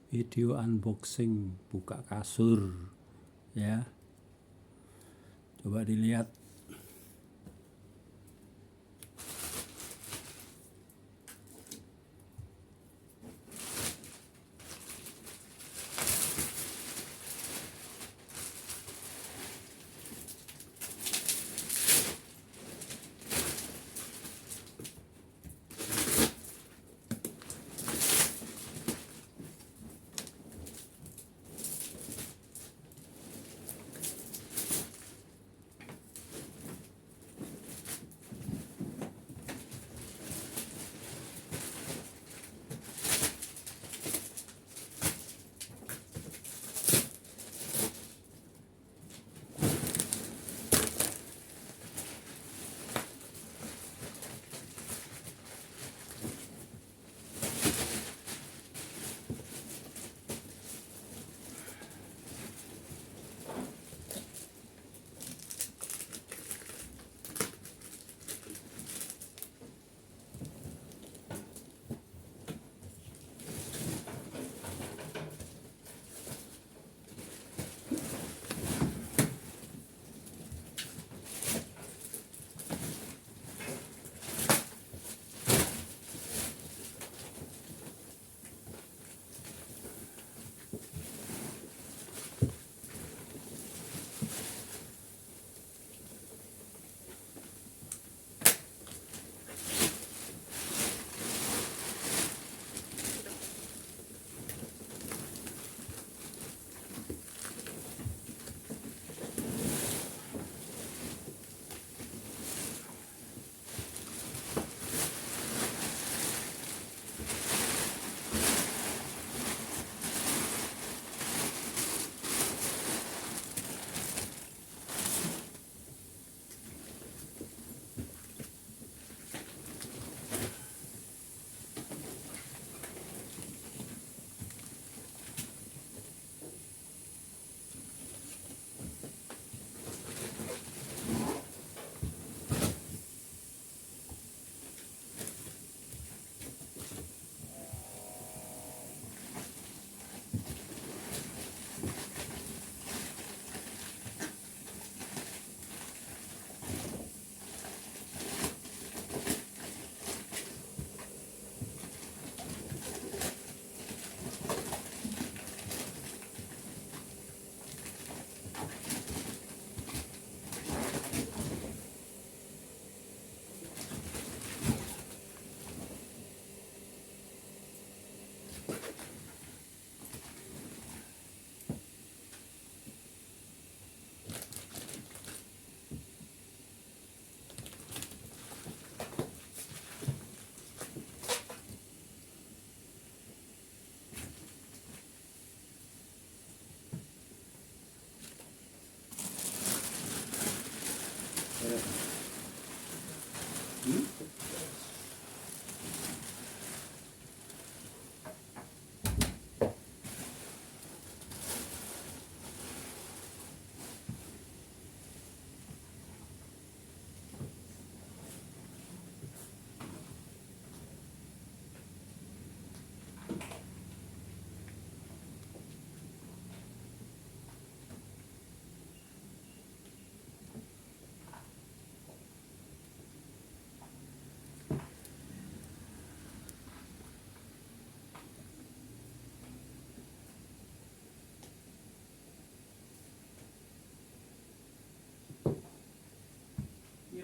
video unboxing buka kasur ya, coba dilihat.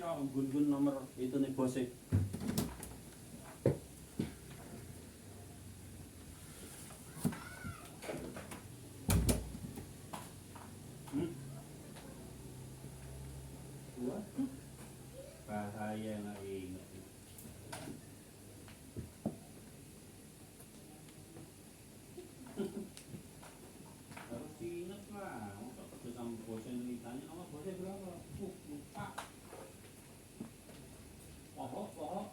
Gun-gun nomor itu nih bosnya. Waduh, bahaya nggak ingat. Harus diingat lah, mau kerja sama bosnya ditanya nama bosnya berapa? Lupa. Oh,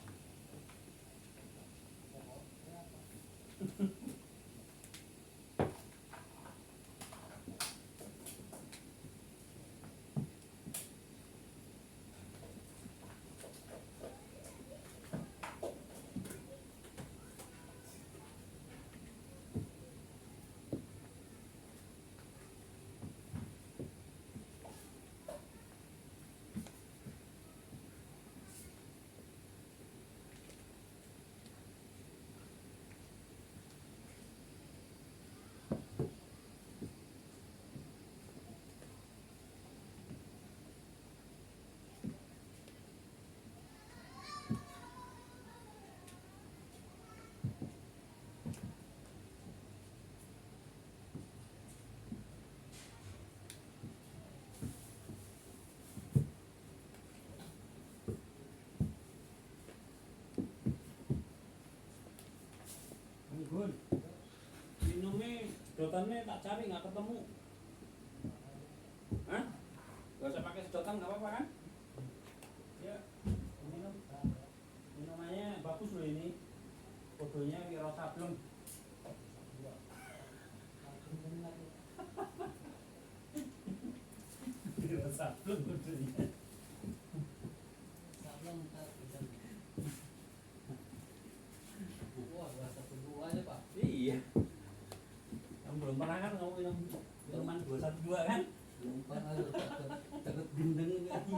sedotannya tak cari nggak ketemu. Hah? Gak usah pakai sedotan nggak apa-apa kan? Ya, ini namanya bagus loh ini. Fotonya Wiro Sableng. Wiro Sableng fotonya. Wah, rasa berdua aja Pak. Iya. Kamu belum pernah kan kamu minum minuman 212 kan? Belum pernah takut gendeng lagi.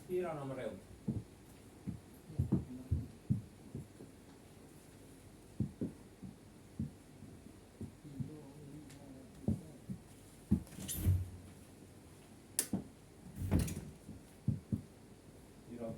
Pira nomornya? Pira?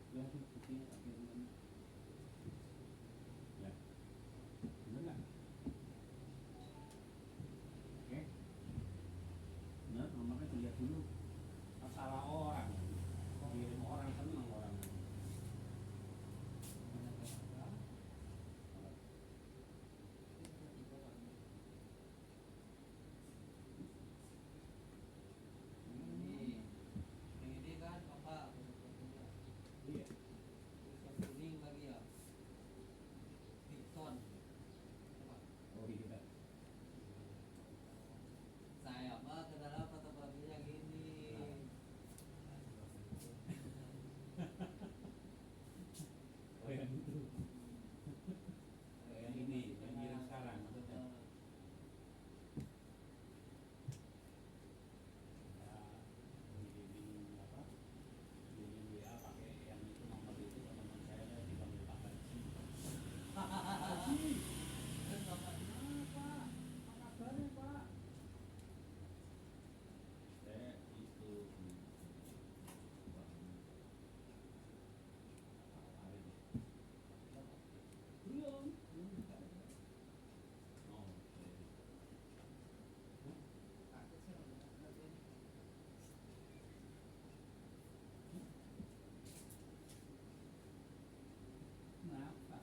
Ya, putih tapi dengan ya, bener nggak? Oke, bener. Makanya lihat dulu masalah orang, kirim orang seneng orang. Ini, yang ini kan apa? Iya. Tulisan kuning lagi ya. Victon. Coba. Oh iya. Saya mah ke dalam fotografinya gini. Oh yang itu. Yang ini, yang kirim sekarang maksudnya. Ya, di apa? Di WA pakai yang itu nomor itu teman saya dipanggil Pak Haji. Haji, Pak, apa kabarnya Pak? Saya itu belum. Oh, oke. Kenapa?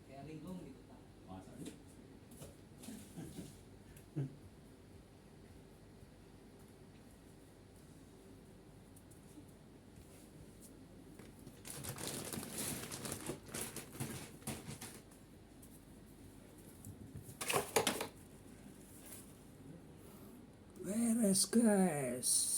Kayak linglung gitu Pak. Masa sih? Beres guys.